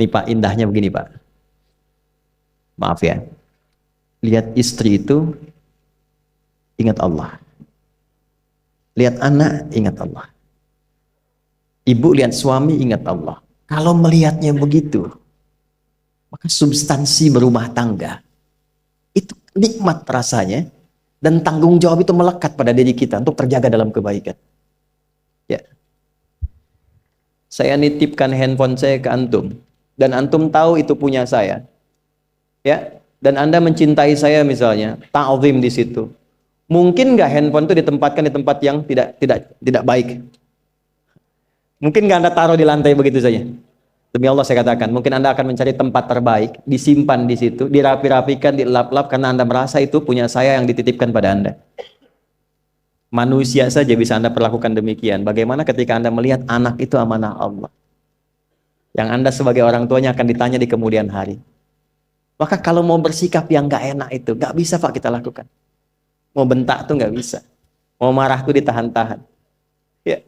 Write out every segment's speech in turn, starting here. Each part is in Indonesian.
Nih Pak, indahnya begini Pak. Maaf ya. Lihat istri itu ingat Allah. Lihat anak ingat Allah. Ibu lihat suami ingat Allah. Kalau melihatnya begitu, maka substansi berumah tangga itu nikmat rasanya, dan tanggung jawab itu melekat pada diri kita untuk terjaga dalam kebaikan. Ya. Saya nitipkan handphone saya ke antum, dan antum tahu itu punya saya. Ya, dan Anda mencintai saya misalnya, ta'zim di situ. Mungkin nggak handphone itu ditempatkan di tempat yang tidak baik? Mungkin nggak Anda taruh di lantai begitu saja? Demi Allah saya katakan, mungkin Anda akan mencari tempat terbaik, disimpan di situ, dirapi-rapikan, dilap-lap, karena Anda merasa itu punya saya yang dititipkan pada Anda. Manusia saja bisa Anda perlakukan demikian. Bagaimana ketika Anda melihat anak itu amanah Allah, yang Anda sebagai orang tuanya akan ditanya di kemudian hari. Maka kalau mau bersikap yang nggak enak itu, nggak bisa Pak kita lakukan. Mau bentak tuh nggak bisa. Mau marah tuh ditahan-tahan. Ya.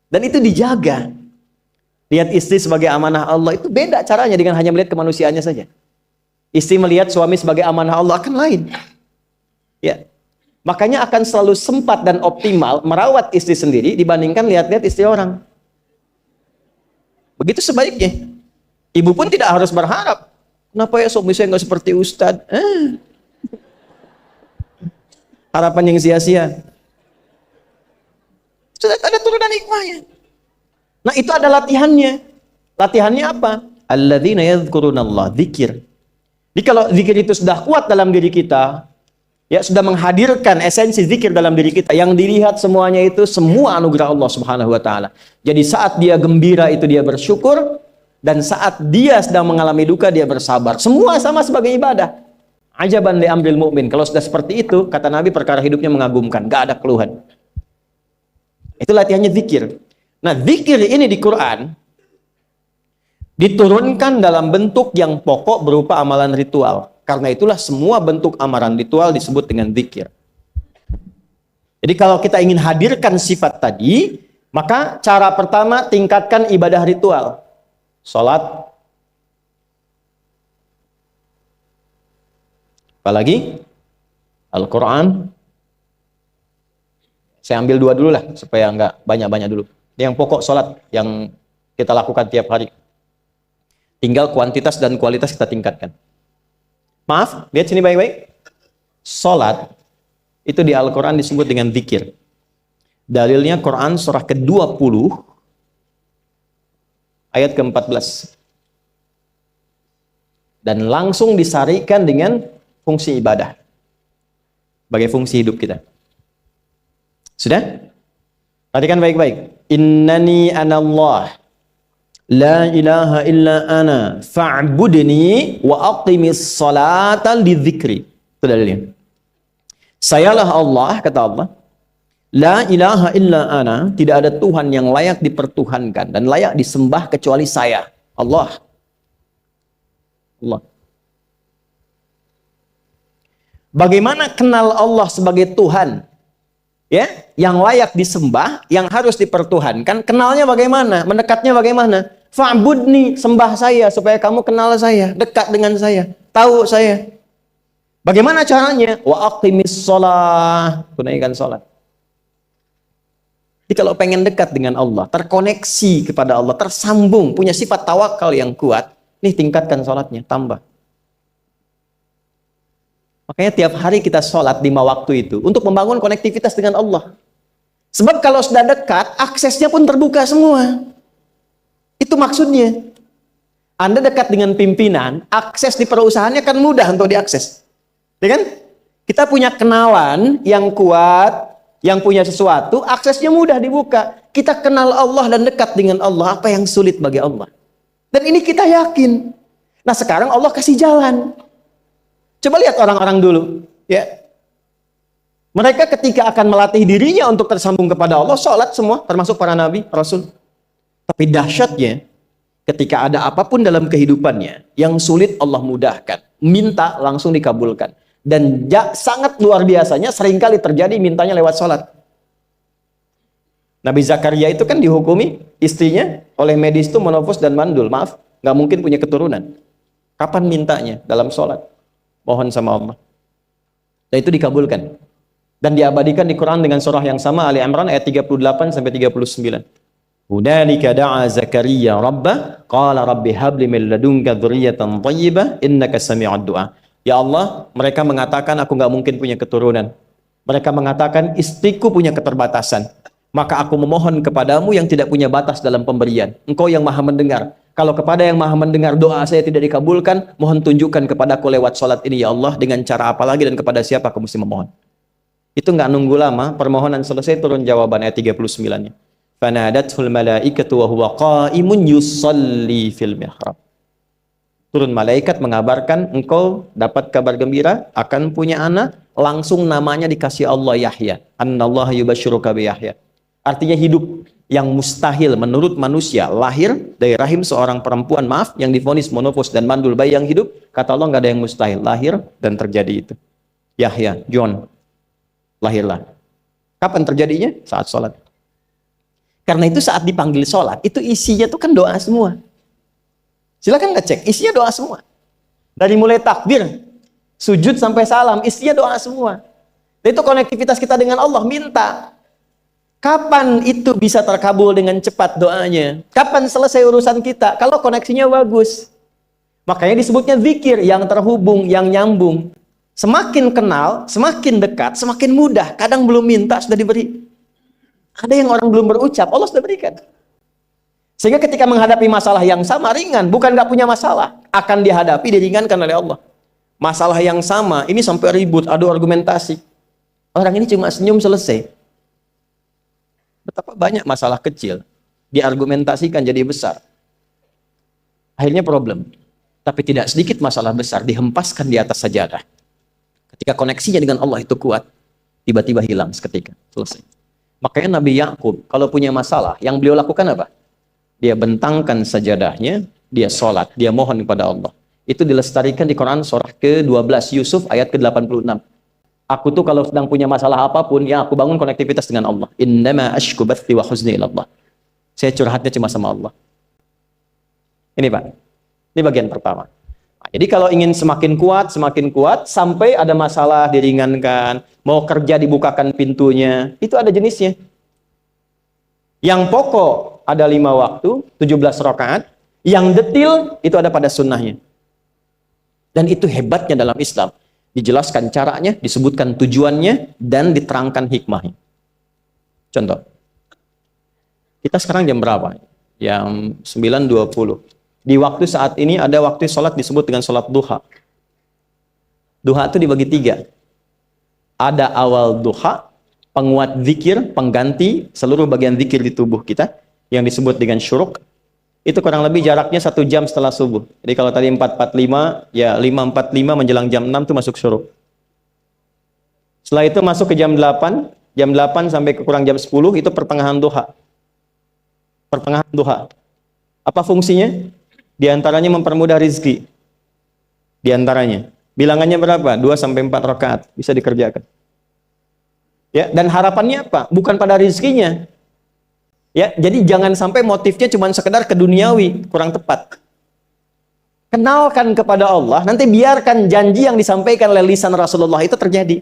Dan itu dijaga. Lihat istri sebagai amanah Allah itu beda caranya dengan hanya melihat kemanusiaannya saja. Istri melihat suami sebagai amanah Allah akan lain. Ya. Makanya akan selalu sempat dan optimal merawat istri sendiri dibandingkan lihat-lihat istri orang. Begitu sebaiknya. Ibu pun tidak harus berharap, kenapa ya suami saya nggak seperti Ustadz? Harapan yang sia-sia. Sudah ada turunan hikmahnya. Nah itu ada latihannya. Latihannya apa? Alladzina yadhkurunallah, zikir. Jadi kalau zikir itu sudah kuat dalam diri kita, ya sudah menghadirkan esensi zikir dalam diri kita, yang dilihat semuanya itu semua anugerah Allah Subhanahu wa taala. Jadi saat dia gembira itu dia bersyukur, dan saat dia sedang mengalami duka dia bersabar. Semua sama sebagai ibadah. Ajaban li amril mu'min. Kalau sudah seperti itu, kata Nabi, perkara hidupnya mengagumkan, gak ada keluhan. Itu latihannya zikir. Nah, zikir ini di Quran diturunkan dalam bentuk yang pokok berupa amalan ritual. Karena itulah semua bentuk amalan ritual disebut dengan zikir. Jadi kalau kita ingin hadirkan sifat tadi, maka cara pertama tingkatkan ibadah ritual. Salat. Apalagi? Al-Quran. Saya ambil dua dulu lah, supaya nggak banyak-banyak dulu. Yang pokok salat yang kita lakukan tiap hari. Tinggal kuantitas dan kualitas kita tingkatkan. Maaf, lihat sini baik-baik. Salat itu di Al-Quran disebut dengan zikir. Dalilnya Quran surah ke-20 ayat ke-14. Dan langsung disarikan dengan fungsi ibadah sebagai fungsi hidup kita. Sudah? Perhatikan baik-baik. Innani anallah la ilaha illa ana fa'budni wa aqimis salata lidzikri. Itu dalilnya. Sayalah Allah, kata Allah. La ilaha illa ana, tidak ada Tuhan yang layak dipertuhankan dan layak disembah kecuali saya, Allah. Allah. Bagaimana kenal Allah sebagai Tuhan? Ya, yang layak disembah, yang harus dipertuhankan, kenalnya bagaimana? Mendekatnya bagaimana? Fa'budni, sembah saya supaya kamu kenal saya, dekat dengan saya, tahu saya. Bagaimana caranya? Wa aqimis shalah, tunaikan salat. Jadi kalau pengen dekat dengan Allah, terkoneksi kepada Allah, tersambung, punya sifat tawakal yang kuat, nih tingkatkan salatnya, tambah. Makanya tiap hari kita sholat 5 waktu itu untuk membangun konektivitas dengan Allah. Sebab kalau sudah dekat, aksesnya pun terbuka semua. Itu maksudnya. Anda dekat dengan pimpinan, akses di perusahaannya kan mudah untuk diakses. Ya kan? Kita punya kenalan yang kuat, yang punya sesuatu, aksesnya mudah dibuka. Kita kenal Allah dan dekat dengan Allah, apa yang sulit bagi Allah. Dan ini kita yakin. Nah sekarang Allah kasih jalan. Coba lihat orang-orang dulu, ya. Mereka ketika akan melatih dirinya untuk tersambung kepada Allah, sholat semua, termasuk para nabi, rasul. Tapi dahsyatnya, ketika ada apapun dalam kehidupannya yang sulit Allah mudahkan, minta langsung dikabulkan. Dan sangat luar biasanya, seringkali terjadi mintanya lewat sholat. Nabi Zakaria itu kan dihukumi istrinya oleh medis itu menopause dan mandul. Maaf, nggak mungkin punya keturunan. Kapan mintanya? Dalam sholat. Mohon sama Allah. Dan itu dikabulkan. Dan diabadikan di Quran dengan surah yang sama, Ali Imran ayat 38 sampai 39. Hunalika da'a Zakaria rabbah qala rabbi habli min ladunka dzurriyyatan thayyibah innaka sami'ud du'a. Ya Allah, mereka mengatakan aku nggak mungkin punya keturunan. Mereka mengatakan istriku punya keterbatasan. Maka aku memohon kepadamu yang tidak punya batas dalam pemberian. Engkau yang maha mendengar. Kalau kepada yang maha mendengar doa saya tidak dikabulkan, mohon tunjukkan kepadaku lewat sholat ini ya Allah, dengan cara apa lagi dan kepada siapa aku mesti memohon. Itu nggak nunggu lama, permohonan selesai turun jawaban ayat 39-nya. Fanadatul malaikatu wa huwa qa'imun yusalli fil mihrab. Turun malaikat mengabarkan engkau dapat kabar gembira akan punya anak, langsung namanya dikasih Allah Yahya. Annallaha yubasyiruka bi Yahya. Artinya hidup yang mustahil menurut manusia, lahir dari rahim seorang perempuan, maaf, yang divonis monopause dan mandul, bayi yang hidup, kata Allah nggak ada yang mustahil, lahir dan terjadi itu. Yahya, John, lahirlah. Kapan terjadinya? Saat sholat. Karena itu saat dipanggil sholat, itu isinya tuh kan doa semua. Silakan ngecek, isinya doa semua. Dari mulai takbir, sujud sampai salam, isinya doa semua. Dan itu konektivitas kita dengan Allah, minta. Kapan itu bisa terkabul dengan cepat doanya? Kapan selesai urusan kita? Kalau koneksinya bagus. Makanya disebutnya zikir, yang terhubung, yang nyambung. Semakin kenal, semakin dekat, semakin mudah. Kadang belum minta, sudah diberi. Ada yang orang belum berucap, Allah sudah berikan. Sehingga ketika menghadapi masalah yang sama, ringan. Bukan nggak punya masalah. Akan dihadapi, diringankan oleh Allah. Masalah yang sama, ini sampai ribut, adu argumentasi. Orang ini cuma senyum selesai. Betapa banyak masalah kecil diargumentasikan jadi besar. Akhirnya problem. Tapi tidak sedikit masalah besar dihempaskan di atas sajadah. Ketika koneksinya dengan Allah itu kuat, tiba-tiba hilang seketika. Selesai. Makanya Nabi Yakub kalau punya masalah, yang beliau lakukan apa? Dia bentangkan sajadahnya, dia sholat, dia mohon kepada Allah. Itu dilestarikan di Quran surah ke-12 Yusuf ayat ke-86. Aku tuh kalau sedang punya masalah apapun, ya aku bangun konektivitas dengan Allah. Innama ashku bathi wa huzni ilallah. Saya curhatnya cuma sama Allah. Ini Pak, ini bagian pertama. Nah, jadi kalau ingin semakin kuat, sampai ada masalah diringankan, mau kerja dibukakan pintunya, itu ada jenisnya. Yang pokok ada 5 waktu, 17 rakaat. Yang detil itu ada pada sunnahnya. Dan itu hebatnya dalam Islam. Dijelaskan caranya, disebutkan tujuannya, dan diterangkan hikmahnya. Contoh. Kita sekarang jam berapa? Jam 9.20. Di waktu saat ini ada waktu sholat disebut dengan sholat duha. Duha itu dibagi 3. Ada awal duha, penguat zikir, pengganti seluruh bagian zikir di tubuh kita, yang disebut dengan syuruk. Itu kurang lebih jaraknya 1 jam setelah subuh. Jadi kalau tadi 4.45, ya 5.45 menjelang jam 6 itu masuk syuruk. Setelah itu masuk ke jam 8 sampai ke kurang jam 10 itu pertengahan duha. Pertengahan duha. Apa fungsinya? Di antaranya mempermudah rizki. Di antaranya. Bilangannya berapa? 2 sampai 4 rakaat bisa dikerjakan. Ya, dan harapannya apa? Bukan pada rizkinya. Ya, jadi jangan sampai motifnya cuma sekedar keduniawi, kurang tepat. Kenalkan kepada Allah, nanti biarkan janji yang disampaikan oleh lisan Rasulullah itu terjadi.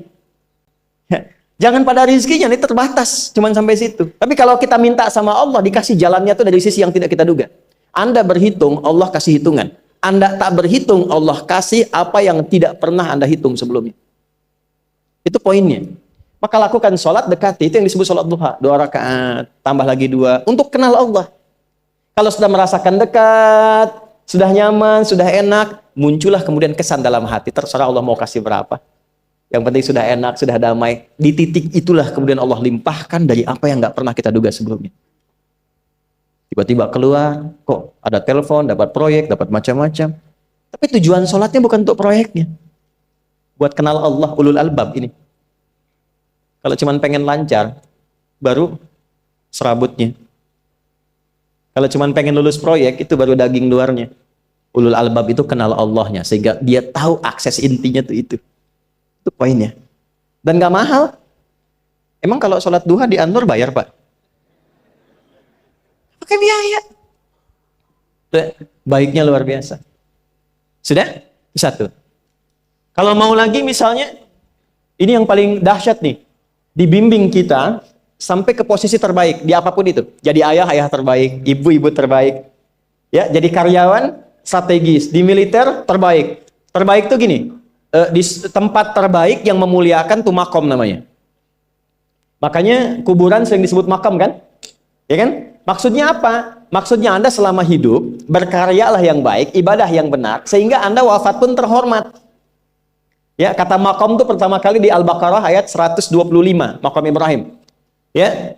Ya, jangan pada rizkinya, ini terbatas, cuma sampai situ. Tapi kalau kita minta sama Allah, dikasih jalannya itu dari sisi yang tidak kita duga. Anda berhitung, Allah kasih hitungan. Anda tak berhitung, Allah kasih apa yang tidak pernah Anda hitung sebelumnya. Itu poinnya. Maka lakukan sholat dekati, itu yang disebut sholat duha. 2 rakaat, tambah lagi 2, untuk kenal Allah. Kalau sudah merasakan dekat, sudah nyaman, sudah enak, muncullah kemudian kesan dalam hati. Terserah Allah mau kasih berapa. Yang penting sudah enak, sudah damai. Di titik itulah kemudian Allah limpahkan dari apa yang nggak pernah kita duga sebelumnya. Tiba-tiba keluar, kok ada telepon, dapat proyek, dapat macam-macam. Tapi tujuan sholatnya bukan untuk proyeknya. Buat kenal Allah, ulul albab ini. Kalau cuma pengen lancar, baru serabutnya. Kalau cuma pengen lulus proyek, itu baru daging luarnya. Ulul albab itu kenal Allahnya, sehingga dia tahu akses intinya tuh itu. Itu poinnya. Dan gak mahal. Emang kalau sholat duha di Anur bayar Pak? pakai biaya. Baiknya luar biasa. Sudah? Satu. Kalau mau lagi misalnya, ini yang paling dahsyat nih. Dibimbing kita sampai ke posisi terbaik di apapun itu. Jadi ayah terbaik, ibu terbaik. Ya, jadi karyawan strategis, di militer terbaik. Terbaik tuh gini, di tempat terbaik yang memuliakan tuh makom namanya. Makanya kuburan sering disebut makam kan? Ya kan? Maksudnya apa? Maksudnya Anda selama hidup berkaryalah yang baik, ibadah yang benar, sehingga Anda wafat pun terhormat. Ya, kata makom itu pertama kali di Al-Baqarah ayat 125, makom Ibrahim. Ya.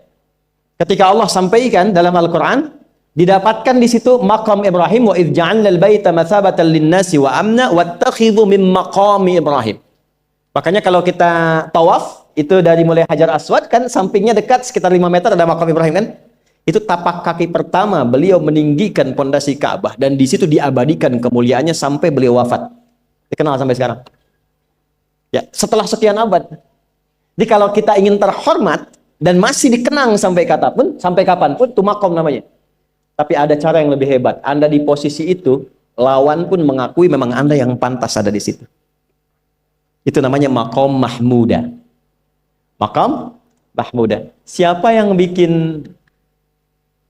Ketika Allah sampaikan dalam Al-Qur'an, didapatkan di situ makom Ibrahim, wa idz ja'alna al-baita mathabatan lin-nasi wa amna wattakhidhu min maqami Ibrahim. Makanya kalau kita tawaf, itu dari mulai Hajar Aswad kan sampingnya dekat sekitar 5 meter ada makom Ibrahim kan? Itu tapak kaki pertama beliau meninggikan pondasi Ka'bah dan di situ diabadikan kemuliaannya sampai beliau wafat. Dikenal sampai sekarang. Ya, setelah sekian abad. Jadi kalau kita ingin terhormat dan masih dikenang sampai kapanpun, itu makom namanya. Tapi ada cara yang lebih hebat. Anda di posisi itu, lawan pun mengakui memang Anda yang pantas ada di situ. Itu namanya makom mahmuda. Makom mahmuda. Siapa yang bikin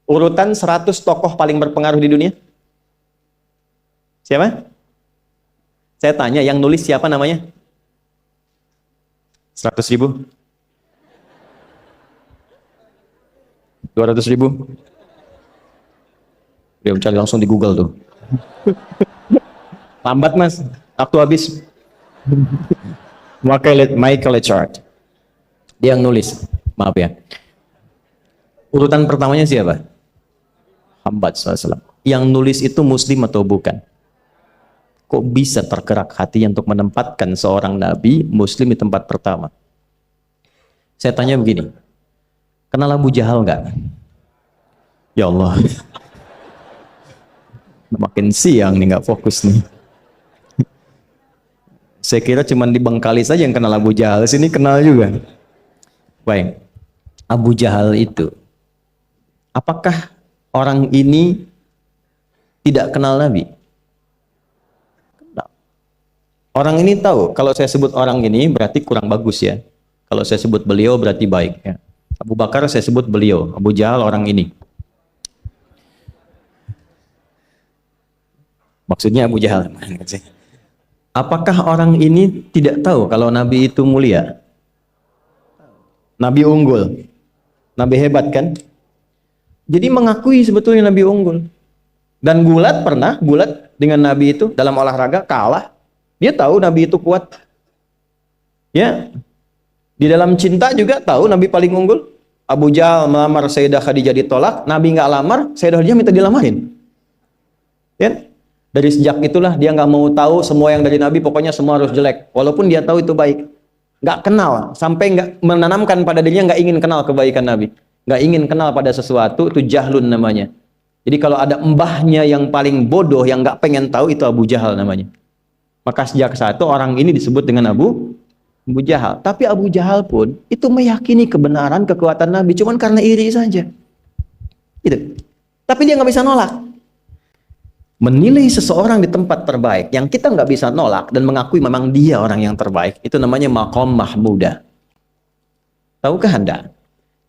urutan 100 tokoh paling berpengaruh di dunia? Siapa? Saya tanya, yang nulis siapa namanya? 100.000? 200.000? Dia mencari langsung di Google tuh. Lambat mas, waktu habis. Michael Chart. Dia yang nulis, maaf ya. Urutan pertamanya siapa? Muhammad SAW. Yang nulis itu muslim atau bukan? Kok bisa tergerak hatinya untuk menempatkan seorang nabi muslim di tempat pertama? Saya tanya begini, kenal Abu Jahal nggak? Ya Allah, makin siang nih nggak fokus nih. Saya kira cuma di Bengkali saja yang kenal Abu Jahal, sini kenal juga. Baik, Abu Jahal itu, apakah orang ini tidak kenal Nabi? Kenal. Orang ini tahu, kalau saya sebut orang ini berarti kurang bagus ya. Kalau saya sebut beliau berarti baik ya. Abu Bakar saya sebut beliau, Abu Jahal orang ini. Maksudnya Abu Jahal. Apakah orang ini tidak tahu kalau Nabi itu mulia? Nabi unggul. Nabi hebat kan? Jadi mengakui sebetulnya Nabi unggul. Dan gulat dengan Nabi itu dalam olahraga kalah. Dia tahu Nabi itu kuat. Ya. Di dalam cinta juga tahu Nabi paling unggul. Abu Jahal melamar Sayyidah Khadijah ditolak, Nabi nggak lamar, Sayyidah Khadijah minta dilamarin. Ya. Dari sejak itulah dia nggak mau tahu semua yang dari Nabi, pokoknya semua harus jelek. Walaupun dia tahu itu baik. Nggak kenal, sampai nggak menanamkan pada dirinya nggak ingin kenal kebaikan Nabi. Nggak ingin kenal pada sesuatu, itu jahlun namanya. Jadi kalau ada mbahnya yang paling bodoh, yang nggak pengen tahu, itu Abu Jahal namanya. Maka sejak saat itu orang ini disebut dengan Abu Jahal. Tapi Abu Jahal pun itu meyakini kebenaran, kekuatan Nabi, cuman karena iri saja. Gitu. Tapi dia nggak bisa nolak. Menilai seseorang di tempat terbaik yang kita nggak bisa nolak dan mengakui memang dia orang yang terbaik, itu namanya maqam mahmuda. Tahukah Anda,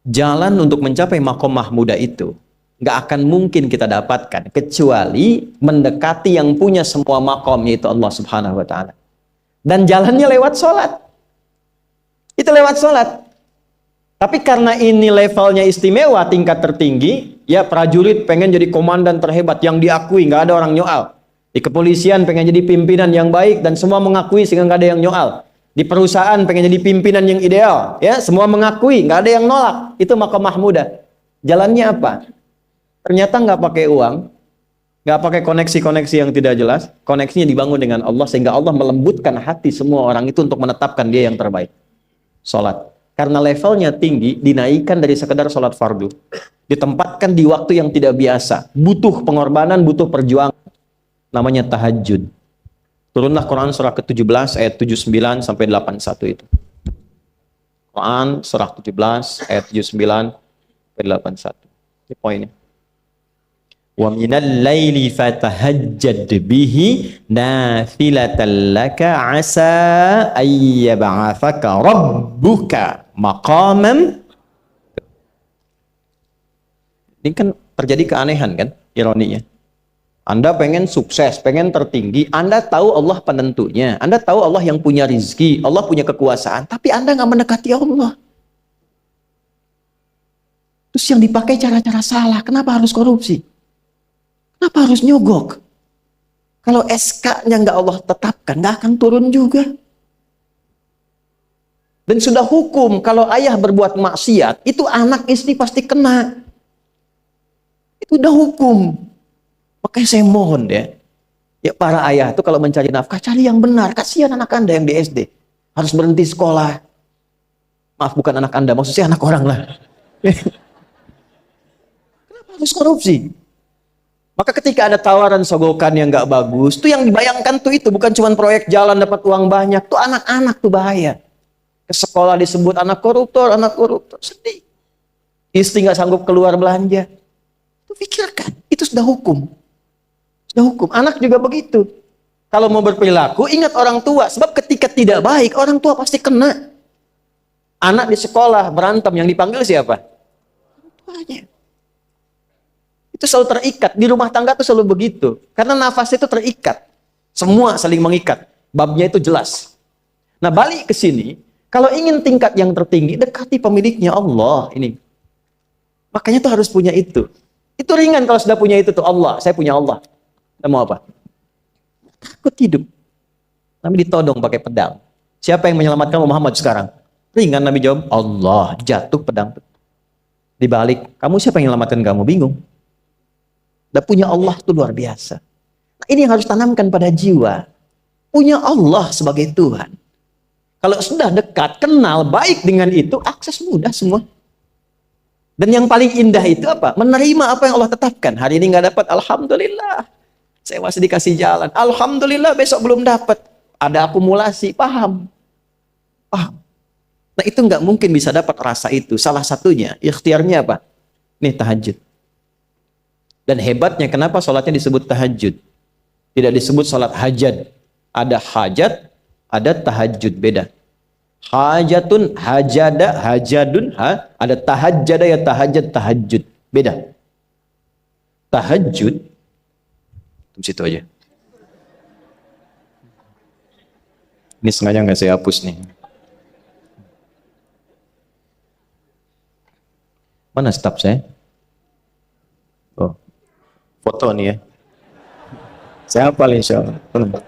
jalan untuk mencapai maqam mahmuda itu nggak akan mungkin kita dapatkan kecuali mendekati yang punya semua maqam, yaitu Allah Subhanahu wa Ta'ala. Dan jalannya lewat sholat. Itu lewat sholat. Tapi karena ini levelnya istimewa, tingkat tertinggi, ya prajurit pengen jadi komandan terhebat yang diakui, nggak ada orang nyoal. Di kepolisian pengen jadi pimpinan yang baik dan semua mengakui sehingga nggak ada yang nyoal. Di perusahaan pengen jadi pimpinan yang ideal, ya semua mengakui, nggak ada yang nolak. Itu maqam mahmuda. Jalannya apa? Ternyata nggak pakai uang, nggak pakai koneksi-koneksi yang tidak jelas. Koneksinya dibangun dengan Allah sehingga Allah melembutkan hati semua orang itu untuk menetapkan dia yang terbaik. Sholat. Karena levelnya tinggi, dinaikkan dari sekedar sholat fardu. Ditempatkan di waktu yang tidak biasa. Butuh pengorbanan, butuh perjuangan. Namanya tahajud. Turunlah Quran surah ke-17 ayat 79 sampai 81 itu. Quran surah 17 ayat 79 sampai 81. Ini poinnya. Wa minal laili fatahajjad bihi nafilatan laka asa ayyab'athaka rabbuka maqamam. Ini kan terjadi keanehan kan, ironinya. Anda pengen sukses, pengen tertinggi, Anda tahu Allah penentunya, Anda tahu Allah yang punya rizki, Allah punya kekuasaan, tapi Anda nggak mendekati Allah. Terus yang dipakai cara-cara salah, kenapa harus korupsi? Kenapa harus nyogok? Kalau SK-nya nggak Allah tetapkan, nggak akan turun juga. Dan sudah hukum, kalau ayah berbuat maksiat, itu anak istri pasti kena. Itu udah hukum. Makanya saya mohon deh, ya para ayah itu kalau mencari nafkah, cari yang benar. Kasihan anak Anda yang di SD. Harus berhenti sekolah. Maaf, bukan anak Anda, maksudnya anak orang lah. Kenapa harus korupsi? Maka ketika ada tawaran sogokan yang nggak bagus, tuh yang dibayangkan tuh itu bukan cuma proyek jalan dapat uang banyak, tuh anak-anak tuh bahaya. Ke sekolah disebut anak koruptor, sedih. Istri nggak sanggup keluar belanja. Tuh pikirkan, itu sudah hukum. Sudah hukum. Anak juga begitu. Kalau mau berperilaku, ingat orang tua. Sebab ketika tidak baik, orang tua pasti kena. Anak di sekolah berantem, yang dipanggil siapa? Orang tuanya. Itu selalu terikat. Di rumah tangga itu selalu begitu. Karena nafas itu terikat. Semua saling mengikat. Babnya itu jelas. Nah, balik ke sini. Kalau ingin tingkat yang tertinggi, dekati pemiliknya Allah. Ini. Makanya tuh harus punya itu. Itu ringan kalau sudah punya itu tuh Allah. Saya punya Allah. Kita mau apa? Takut hidup. Nabi ditodong pakai pedang. Siapa yang menyelamatkan Muhammad sekarang? Ringan Nabi jawab, Allah. Jatuh pedang. Dibalik, kamu siapa yang menyelamatkan kamu? Bingung. Dan punya Allah itu luar biasa. Nah, ini yang harus tanamkan pada jiwa. Punya Allah sebagai Tuhan. Kalau sudah dekat, kenal, baik dengan itu, akses mudah semua. Dan yang paling indah itu apa? Menerima apa yang Allah tetapkan. Hari ini nggak dapat, alhamdulillah. Saya masih dikasih jalan. Alhamdulillah, besok belum dapat. Ada akumulasi, paham. Paham. Nah, itu nggak mungkin bisa dapat rasa itu. Salah satunya, ikhtiarnya apa? Nih, tahajud. Dan hebatnya kenapa sholatnya disebut tahajud? Tidak disebut sholat hajat. Ada hajat, ada tahajud, beda. Hajatun, hajada, hajadun, ada tahajjada ya tahajjud, tahajud. Beda. Tahajud, di situ aja. Ini sengaja nggak saya hapus nih. Mana staf saya? Oh, foto nih ya. Saya hafal insya Allah.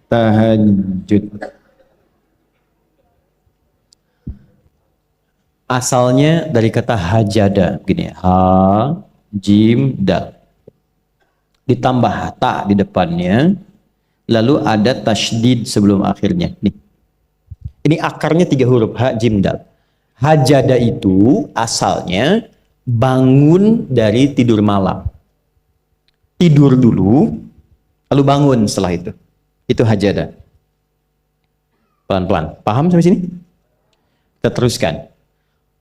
Tahajud. Asalnya dari kata hajada, begini, ha, jim, dal. Ditambah ta di depannya, lalu ada tasydid sebelum akhirnya. Nih. Ini akarnya 3 huruf, ha, jim, dal. Hajada itu asalnya bangun dari tidur malam. Tidur dulu, lalu bangun setelah itu. Itu hajada. Pelan-pelan. Paham sampai sini? Kita teruskan.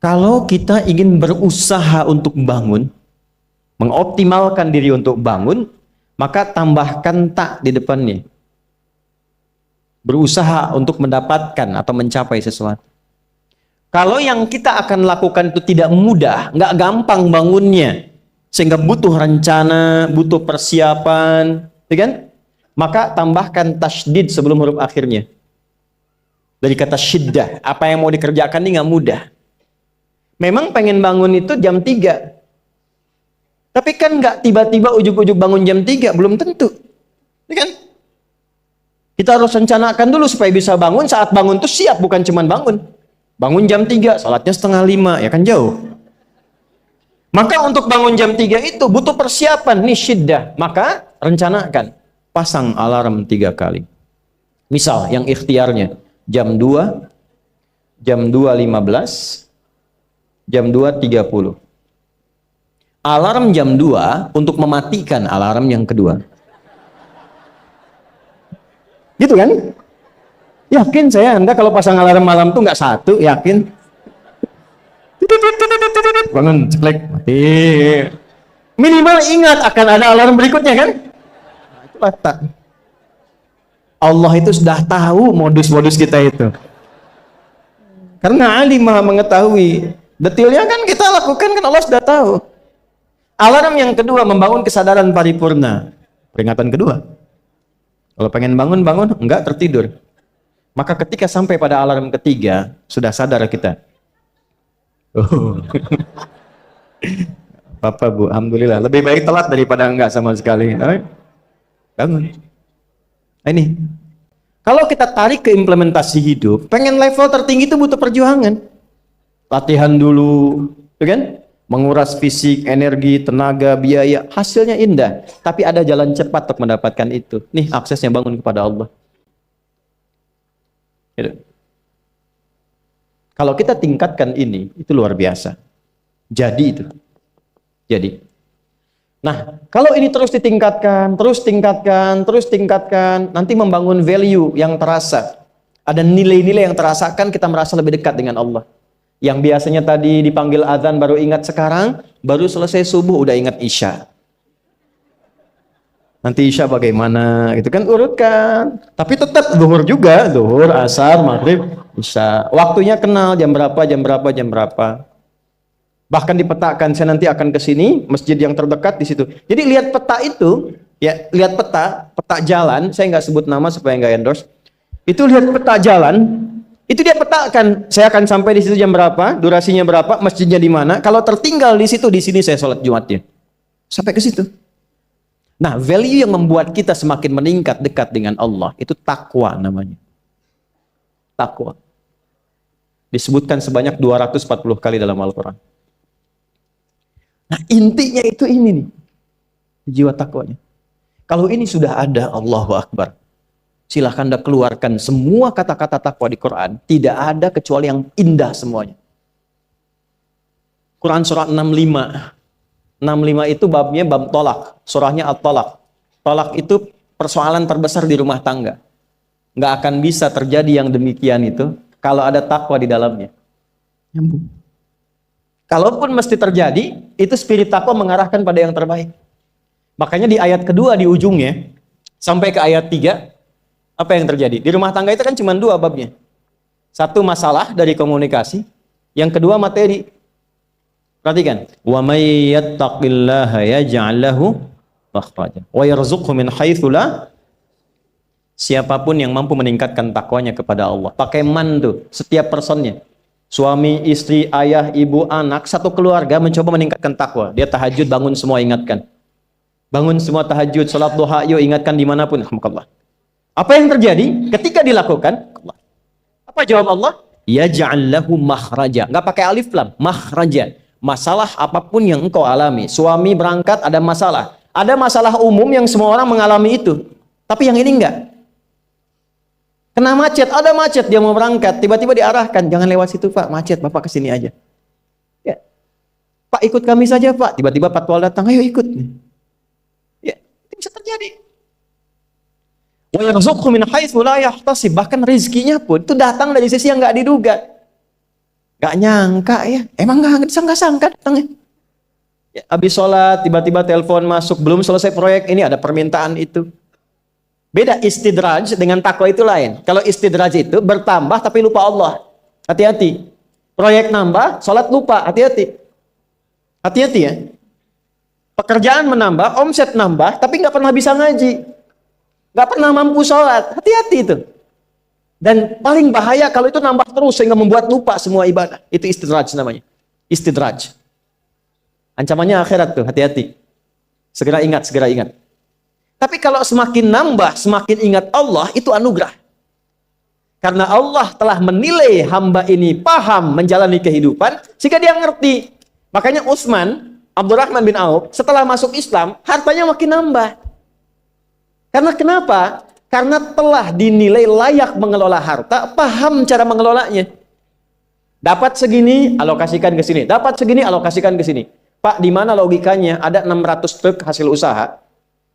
Kalau kita ingin berusaha untuk bangun, mengoptimalkan diri untuk bangun, maka tambahkan tak di depannya. Berusaha untuk mendapatkan atau mencapai sesuatu. Kalau yang kita akan lakukan itu tidak mudah, nggak gampang bangunnya, sehingga butuh rencana, butuh persiapan, ya kan? Maka tambahkan tasydid sebelum huruf akhirnya. Dari kata syiddah, apa yang mau dikerjakan ini nggak mudah. Memang pengen bangun itu jam 3. Tapi kan nggak tiba-tiba ujuk-ujuk bangun jam 3, belum tentu. Ya kan? Kita harus rencanakan dulu supaya bisa bangun, saat bangun tuh siap, bukan cuma bangun. Bangun jam 3, salatnya 4:30, ya kan jauh. Maka untuk bangun jam 3 itu butuh persiapan, nih syiddah. Maka rencanakan. Pasang alarm 3 kali. Misal yang ikhtiarnya jam 2, jam 2.15, jam 2.30. Alarm jam 2 untuk mematikan alarm yang kedua. Gitu kan? Yakin saya Anda kalau pasang alarm malam tuh nggak 1, yakin? Itu bangun, ceklek, mati. Minimal ingat akan ada alarm berikutnya kan? Nah, itulah tak. Allah itu sudah tahu modus-modus kita itu. Karena alim maha mengetahui. Detailnya kan kita lakukan kan Allah sudah tahu. Alarm yang kedua, membangun kesadaran paripurna. Peringatan kedua. Kalau pengen bangun, enggak tertidur. Maka ketika sampai pada alarm ketiga, sudah sadar kita. Oh. Papa Bu, alhamdulillah. Lebih baik telat daripada enggak sama sekali. Bangun. Nah, ini. Kalau kita tarik ke implementasi hidup, pengen level tertinggi itu butuh perjuangan. Latihan dulu, kan? Menguras fisik, energi, tenaga, biaya, hasilnya indah. Tapi ada jalan cepat untuk mendapatkan itu. Nih aksesnya, bangun kepada Allah. Gitu. Kalau kita tingkatkan ini, itu luar biasa. Jadi itu. Jadi. Nah, kalau ini terus ditingkatkan, terus tingkatkan, nanti membangun value yang terasa. Ada nilai-nilai yang terasakan, kita merasa lebih dekat dengan Allah. Yang biasanya tadi dipanggil azan baru ingat sekarang, baru selesai subuh udah ingat isya. Nanti isya bagaimana? Gitu kan, urutkan. Tapi tetap zuhur juga, zuhur, asar, maghrib, isya. Waktunya kenal, jam berapa. Bahkan dipetakan, saya nanti akan ke sini, masjid yang terdekat di situ. Jadi lihat peta itu, ya, lihat peta jalan, saya nggak sebut nama supaya nggak endorse. Itu lihat peta jalan. Itu dia petakan, saya akan sampai di situ jam berapa, durasinya berapa, masjidnya di mana. Kalau tertinggal di situ, di sini saya sholat Jumatnya. Sampai ke situ. Nah, value yang membuat kita semakin meningkat dekat dengan Allah, itu takwa namanya. Takwa. Disebutkan sebanyak 240 kali dalam Al-Quran. Nah, intinya itu ini nih. Jiwa takwanya. Kalau ini sudah ada, Allahu Akbar. Silahkan Anda keluarkan semua kata-kata takwa di Quran. Tidak ada kecuali yang indah semuanya. Quran surah 65. 65 itu babnya bab tolak. Surahnya at-tolak. Tolak itu persoalan terbesar di rumah tangga. Nggak akan bisa terjadi yang demikian itu kalau ada takwa di dalamnya. Nyambung. Kalaupun mesti terjadi, itu spirit takwa mengarahkan pada yang terbaik. Makanya di ayat kedua di ujungnya, sampai ke ayat 3, apa yang terjadi? Di rumah tangga itu kan cuma 2 babnya. Satu masalah dari komunikasi, yang kedua materi. Perhatikan, wa may yattaqillaha yaj'al lahu makhraja wa yarzuqhu min haitsu la. Siapapun yang mampu meningkatkan takwanya kepada Allah, pakai man tuh, setiap personnya. Suami, istri, ayah, ibu, anak, satu keluarga mencoba meningkatkan takwa. Dia tahajud, bangun semua ingatkan. Bangun semua tahajud, salat duha, yuk ingatkan dimanapun. Alhamdulillah. Apa yang terjadi ketika dilakukan? Apa jawab Allah? Yaj'al lahu makhraja. Enggak pakai alif lam, makhraja. Masalah apapun yang engkau alami. Suami berangkat ada masalah. Ada masalah umum yang semua orang mengalami itu. Tapi yang ini enggak. Kena macet, ada macet, dia mau berangkat, tiba-tiba diarahkan, jangan lewat situ Pak, macet, Bapak ke sini aja. Ya. Pak, ikut kami saja Pak. Tiba-tiba patwal datang, ayo ikut. Ya, itu bisa terjadi. Wa yarzuqhu min haitsu la yahtasib. Bahkan rezekinya pun itu datang dari sisi yang nggak diduga. Nggak nyangka ya. Emang nggak disangka-sangka datangnya. Ya, habis sholat tiba-tiba telepon masuk, belum selesai proyek ini ada permintaan itu. Beda istidraj dengan takwa itu lain. Kalau istidraj itu bertambah tapi lupa Allah. Hati-hati. Proyek nambah, sholat lupa. Hati-hati. Hati-hati ya. Pekerjaan menambah, omset nambah, tapi nggak pernah bisa ngaji. Nggak pernah mampu sholat. Hati-hati itu. Dan paling bahaya kalau itu nambah terus sehingga membuat lupa semua ibadah. Itu istidraj namanya. Istidraj. Ancamannya akhirat tuh, hati-hati. Segera ingat, segera ingat. Tapi kalau semakin nambah, semakin ingat Allah, itu anugerah. Karena Allah telah menilai hamba ini paham menjalani kehidupan, sehingga dia ngerti. Makanya Utsman, Abdurrahman bin Auf, setelah masuk Islam, hartanya makin nambah. Karena kenapa? Karena telah dinilai layak mengelola harta, paham cara mengelolanya. Dapat segini, alokasikan ke sini. Dapat segini, alokasikan ke sini. Pak, di mana logikanya? Ada 600 truk hasil usaha.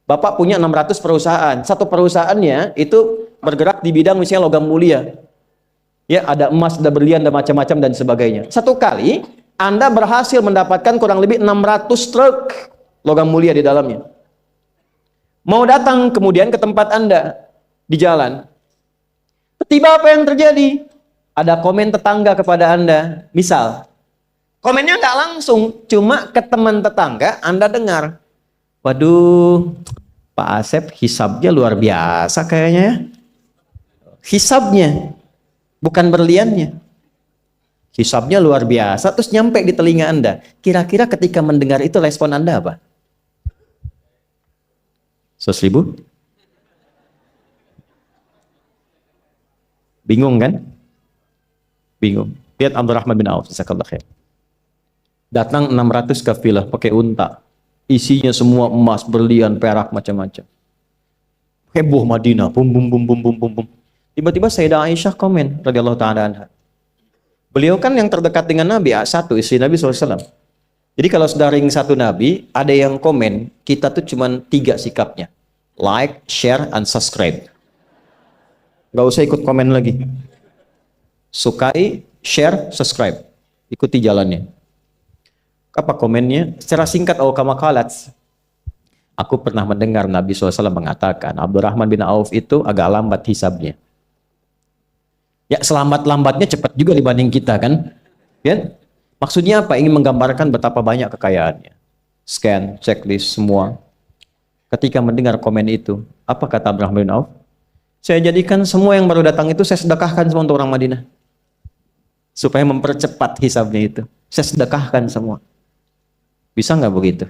Bapak punya 600 perusahaan. Satu perusahaannya itu bergerak di bidang misalnya logam mulia. Ya, ada emas, ada berlian, ada macam-macam dan sebagainya. Satu kali Anda berhasil mendapatkan kurang lebih 600 truk logam mulia di dalamnya. Mau datang kemudian ke tempat Anda di jalan. Tiba apa yang terjadi? Ada komen tetangga kepada Anda. Misal, komennya nggak langsung, cuma ke teman tetangga Anda dengar. Waduh, Pak Asep hisabnya luar biasa kayaknya ya. Hisabnya, bukan berliannya. Hisabnya luar biasa, terus nyampe di telinga Anda. Kira-kira ketika mendengar itu respon Anda apa? 100.000? Bingung kan? Bingung. Lihat Abdurrahman bin Auf, jazakallahu khair. Datang 600 kafilah pakai unta. Isinya semua emas, berlian, perak, macam-macam. Heboh Madinah, bum bum bum bum bum bum bum. Tiba-tiba Sayyidah Aisyah komen radhiyallahu taala anha. Beliau kan yang terdekat dengan Nabi, satu istri Nabi SAW. Jadi kalau sudah ring satu Nabi, ada yang komen, kita tuh cuma 3 sikapnya. Like, share, and subscribe. Gak usah ikut komen lagi. Sukai, share, subscribe. Ikuti jalannya. Apa komennya? Secara singkat, kama qalat. Aku pernah mendengar Nabi SAW mengatakan, Abdurrahman bin Auf itu agak lambat hisabnya. Ya, selamat-lambatnya cepat juga dibanding kita kan? Ya? Maksudnya apa? Ingin menggambarkan betapa banyak kekayaannya. Scan, checklist, semua. Ketika mendengar komen itu, apa kata Abdurrahman bin Auf? Saya jadikan semua yang baru datang itu saya sedekahkan semua untuk orang Madinah. Supaya mempercepat hisabnya itu. Saya sedekahkan semua. Bisa nggak begitu?